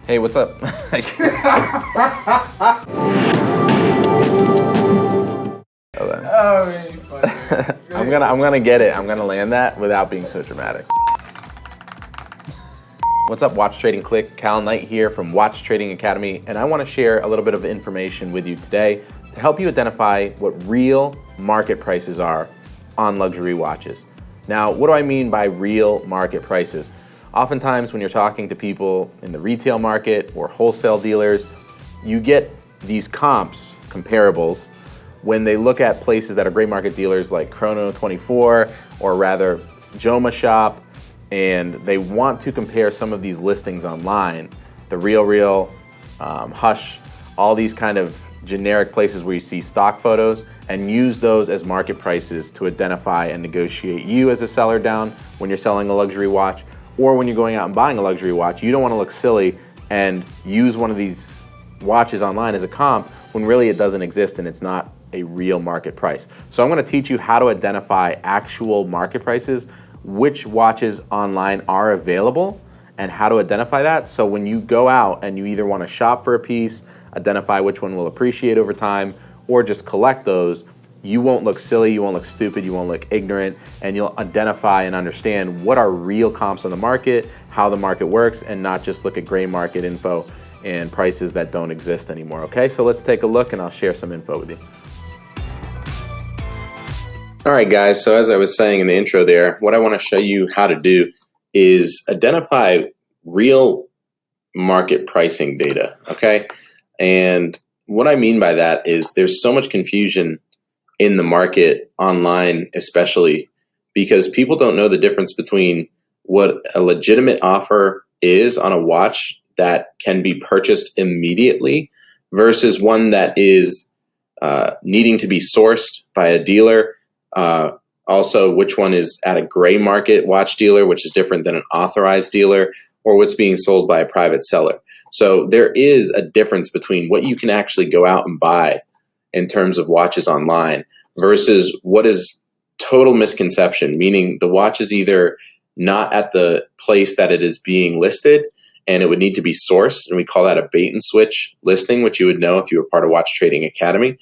Hey, what's up? Oh, really funny. I'm gonna get it. I'm gonna land that without being so dramatic. What's up, Watch Trading Click? Cal Knight here from Watch Trading Academy, and I want to share a little bit of information with you today to help you identify what real market prices are on luxury watches. Now, what do I mean by real market prices? Oftentimes when you're talking to people in the retail market or wholesale dealers, you get these comps, comparables, when they look at places that are gray market dealers like Chrono24 or rather Joma Shop, and they want to compare some of these listings online, the RealReal, Hush, all these kind of generic places where you see stock photos, and use those as market prices to identify and negotiate you as a seller down when you're selling a luxury watch, or when you're going out and buying a luxury watch. You don't want to look silly and use one of these watches online as a comp when really it doesn't exist and it's not a real market price. So I'm going to teach you how to identify actual market prices, which watches online are available, and how to identify that. So when you go out and you either want to shop for a piece, identify which one will appreciate over time, or just collect those, you won't look silly, you won't look stupid, you won't look ignorant, and you'll identify and understand what are real comps on the market, how the market works, and not just look at gray market info and prices that don't exist anymore, okay? So let's take a look and I'll share some info with you. All right, guys, so as I was saying in the intro there, what I want to show you how to do is identify real market pricing data, okay? And what I mean by that is there's so much confusion in the market online, especially because people don't know the difference between what a legitimate offer is on a watch that can be purchased immediately versus one that is needing to be sourced by a dealer. Also, which one is at a gray market watch dealer, which is different than an authorized dealer, or what's being sold by a private seller. So there is a difference between what you can actually go out and buy in terms of watches online versus what is total misconception, meaning the watch is either not at the place that it is being listed and it would need to be sourced, and we call that a bait and switch listing, which you would know if you were part of Watch Trading Academy,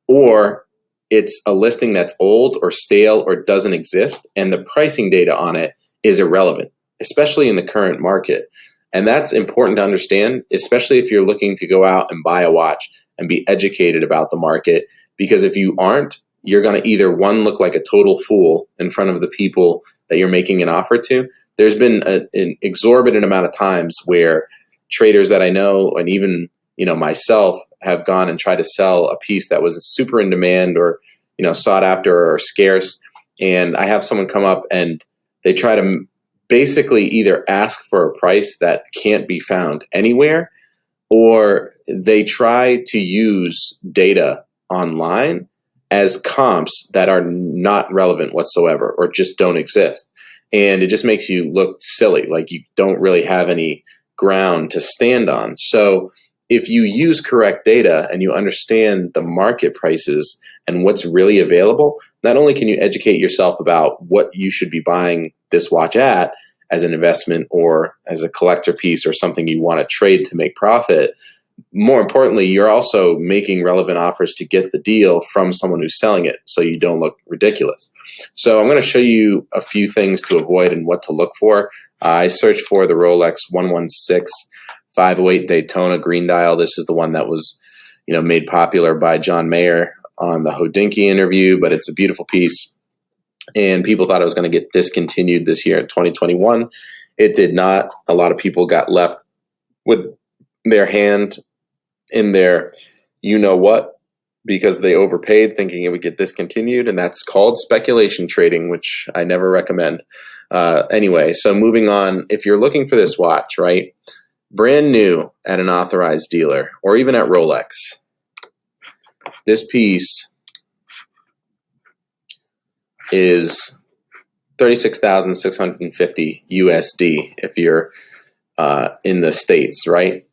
or it's a listing that's old or stale or doesn't exist, and the pricing data on it is irrelevant, especially in the current market. And that's important to understand, especially if you're looking to go out and buy a watch and be educated about the market, because if you aren't, you're going to either, one, look like a total fool in front of the people that you're making an offer to. There's been an exorbitant amount of times where traders that I know, and even myself, have gone and tried to sell a piece that was super in demand or sought after or scarce, and I have someone come up and they try to basically either ask for a price that can't be found anywhere, or they try to use data online as comps that are not relevant whatsoever or just don't exist. And it just makes you look silly, like you don't really have any ground to stand on. So if you use correct data and you understand the market prices and what's really available, not only can you educate yourself about what you should be buying this watch at as an investment or as a collector piece or something you want to trade to make profit, more importantly, you're also making relevant offers to get the deal from someone who's selling it so you don't look ridiculous. So I'm going to show you a few things to avoid and what to look for. I searched for the Rolex 116 508 Daytona green dial. This is the one that was, made popular by John Mayer on the Hodinkee interview, but it's a beautiful piece. And people thought it was going to get discontinued this year in 2021. It did not. A lot of people got left with their hand in their you-know-what because they overpaid thinking it would get discontinued, and that's called speculation trading, which I never recommend. Anyway, so moving on, if you're looking for this watch, right, brand new at an authorized dealer or even at Rolex, this piece is $36,650 USD if you're in the States, right?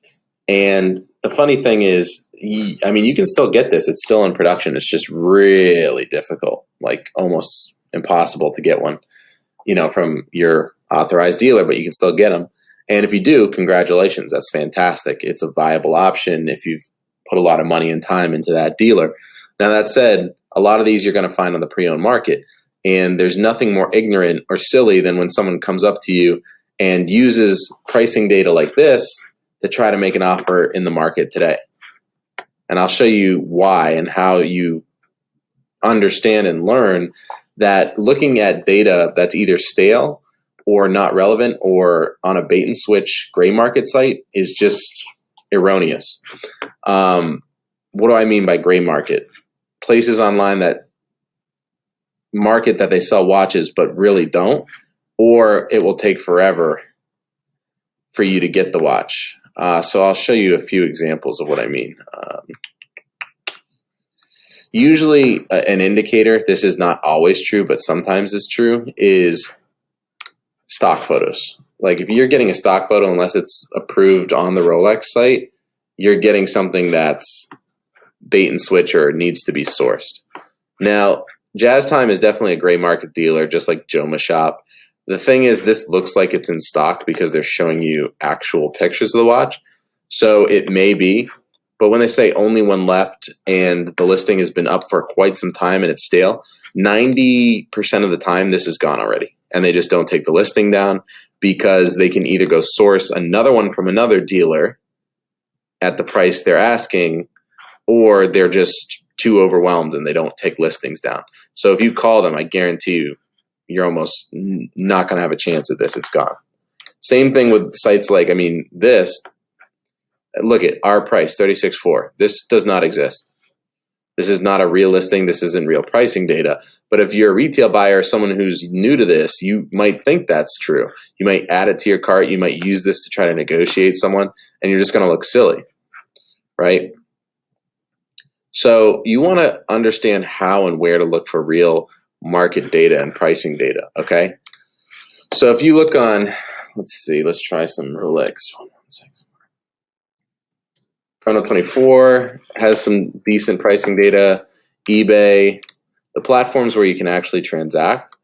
And the funny thing is, you can still get this. It's still in production. It's just really difficult, like almost impossible to get one, from your authorized dealer, but you can still get them. And if you do, congratulations, that's fantastic. It's a viable option if you've put a lot of money and time into that dealer. Now, that said, a lot of these you're going to find on the pre-owned market. And there's nothing more ignorant or silly than when someone comes up to you and uses pricing data like this to try to make an offer in the market today. And I'll show you why and how you understand and learn that looking at data that's either stale or not relevant or on a bait and switch gray market site is just erroneous. What do I mean by gray market? Places online that market that they sell watches but really don't, or it will take forever for you to get the watch. So I'll show you a few examples of what I mean. Usually an indicator, this is not always true, but sometimes it's true, is stock photos. Like if you're getting a stock photo, unless it's approved on the Rolex site, you're getting something that's bait and switch or needs to be sourced. Now, Jazz Time is definitely a gray market dealer, just like Joma Shop. The thing is, this looks like it's in stock because they're showing you actual pictures of the watch. So it may be, but when they say only one left and the listing has been up for quite some time and it's stale, 90% of the time this is gone already. And they just don't take the listing down because they can either go source another one from another dealer at the price they're asking, or they're just too overwhelmed and they don't take listings down. So if you call them, I guarantee you, you're almost not going to have a chance at this. It's gone. Same thing with sites like, this, look at our price, 36.4. This does not exist. This is not a real listing. This isn't real pricing data. But if you're a retail buyer, someone who's new to this, you might think that's true. You might add it to your cart. You might use this to try to negotiate someone, and you're just going to look silly, right? So you want to understand how and where to look for real market data and pricing data, okay? So if you look on, let's try some Rolex. Chrono 24 has some decent pricing data. eBay, the platforms where you can actually transact.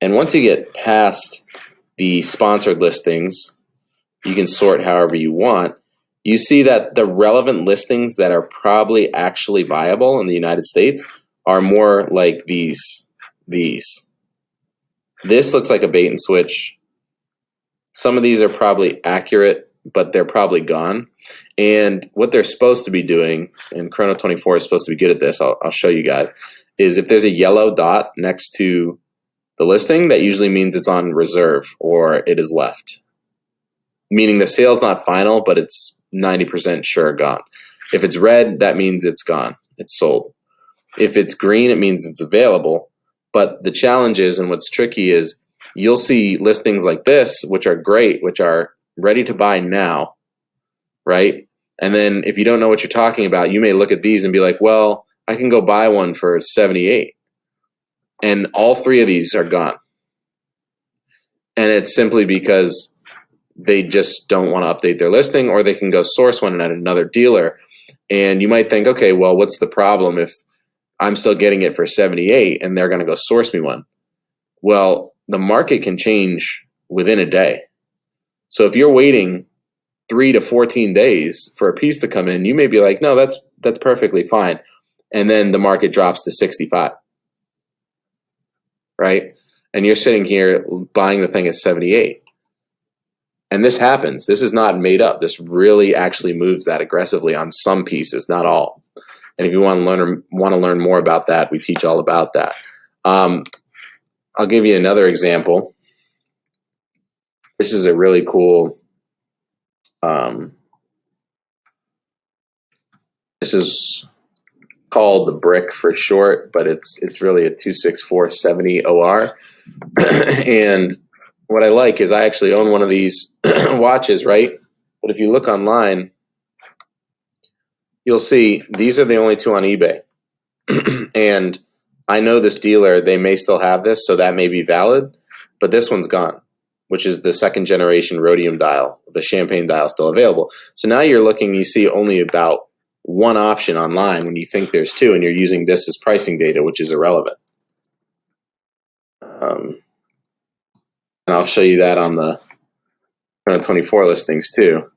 And once you get past the sponsored listings, you can sort however you want. You see that the relevant listings that are probably actually viable in the United States are more like these. This looks like a bait and switch. Some of these are probably accurate, but they're probably gone. And what they're supposed to be doing, and Chrono 24 is supposed to be good at this, I'll show you guys, is if there's a yellow dot next to the listing, that usually means it's on reserve or it is left. Meaning the sale's not final, but it's 90% sure gone. If it's red, that means it's gone. It's sold. If it's green, it means it's available. But the challenge is, and what's tricky is, you'll see listings like this, which are great, which are ready to buy now, right? And then if you don't know what you're talking about, you may look at these and be like, well, I can go buy one for 78. And all three of these are gone. And it's simply because they just don't want to update their listing, or they can go source one at another dealer. And you might think, okay, well, what's the problem if I'm still getting it for 78 and they're going to go source me one? Well, the market can change within a day. So if you're waiting 3 to 14 days for a piece to come in, you may be like, no, that's perfectly fine. And then the market drops to 65, right? And you're sitting here buying the thing at 78. And this happens. This is not made up. This really actually moves that aggressively on some pieces, not all. And if you want to learn more about that, we teach all about that. I'll give you another example. This is a really cool. This is called the Brick for short, but it's really a 26470 OR. And what I like is I actually own one of these watches, right? But if you look online, you'll see these are the only two on eBay. And I know this dealer, they may still have this, so that may be valid, but this one's gone, which is the second generation rhodium dial. The champagne dial still available. So now you're looking, you see only about one option online when you think there's two, and you're using this as pricing data, which is irrelevant. And I'll show you that on the 24 listings too.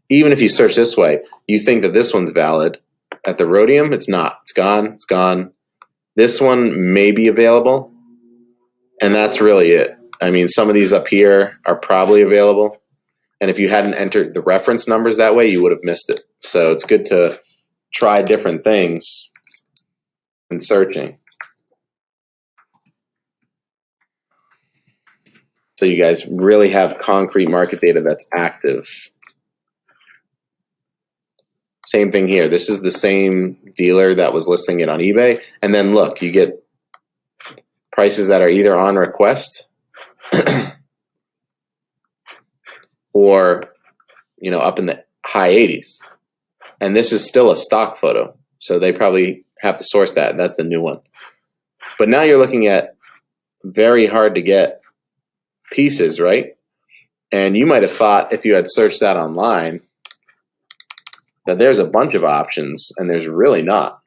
Even if you search this way, you think that this one's valid. At the Rhodium, it's not. It's gone. It's gone. This one may be available, and that's really it. I mean, some of these up here are probably available, and if you hadn't entered the reference numbers that way, you would have missed it. So it's good to try different things in searching. So you guys really have concrete market data that's active. Same thing here. This is the same dealer that was listing it on eBay. And then look, you get prices that are either on request or, you know, up in the high 80s. And this is still a stock photo. So they probably have to source that. That's the new one. But now you're looking at very hard to get pieces, right? And you might have thought if you had searched that online that there's a bunch of options, and there's really not.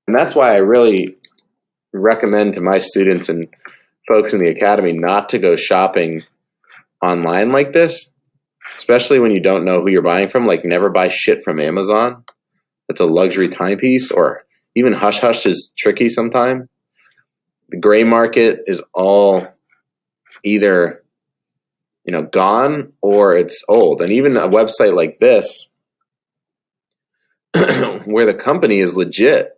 And that's why I really recommend to my students and folks in the academy not to go shopping online like this, especially when you don't know who you're buying from. Like, never buy shit from Amazon. It's a luxury timepiece, or even Hush Hush is tricky sometimes. The gray market is all either, you know, gone or it's old. And even a website like this, where the company is legit,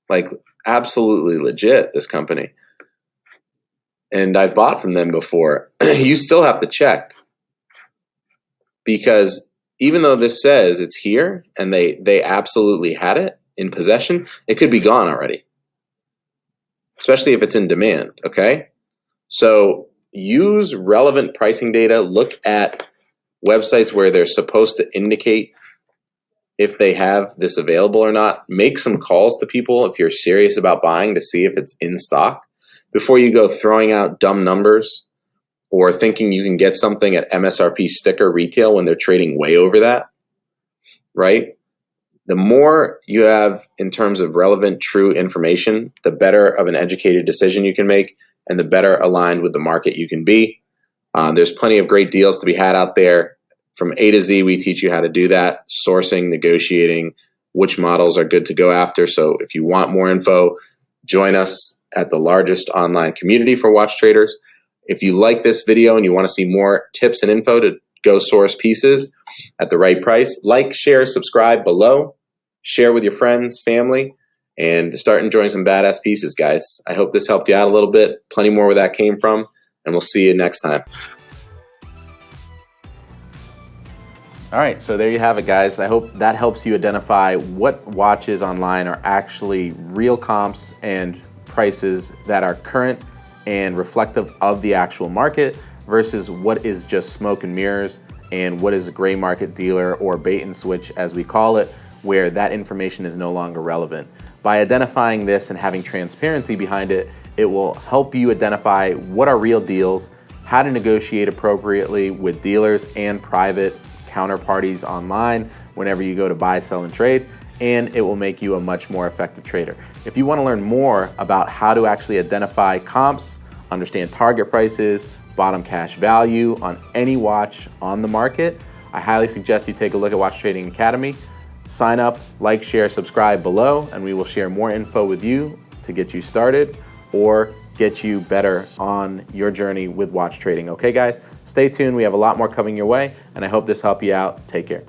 like absolutely legit, this company, and I've bought from them before, you still have to check, because even though this says it's here and they absolutely had it in possession, it could be gone already, especially if it's in demand. Okay, so use relevant pricing data. Look at websites where they're supposed to indicate if they have this available or not. Make some calls to people if you're serious about buying to see if it's in stock before you go throwing out dumb numbers or thinking you can get something at MSRP sticker retail when they're trading way over that, right? The more you have in terms of relevant, true information, the better of an educated decision you can make, and the better aligned with the market you can be. There's plenty of great deals to be had out there. From A to Z, we teach you how to do that: sourcing, negotiating, which models are good to go after. So if you want more info, join us at the largest online community for watch traders. If you like this video and you want to see more tips and info to go source pieces at the right price, like, share, subscribe below, share with your friends, family, and start enjoying some badass pieces, guys. I hope this helped you out a little bit. Plenty more where that came from, and we'll see you next time. All right, so there you have it, guys. I hope that helps you identify what watches online are actually real comps and prices that are current and reflective of the actual market versus what is just smoke and mirrors and what is a gray market dealer, or bait and switch as we call it, where that information is no longer relevant. By identifying this and having transparency behind it, it will help you identify what are real deals, how to negotiate appropriately with dealers and private counterparties online whenever you go to buy, sell, and trade, and it will make you a much more effective trader. If you want to learn more about how to actually identify comps, understand target prices, bottom cash value on any watch on the market, I highly suggest you take a look at Watch Trading Academy. Sign up, like, share, subscribe below, and we will share more info with you to get you started or get you better on your journey with watch trading. Okay, guys, stay tuned. We have a lot more coming your way, and I hope this helped you out. Take care.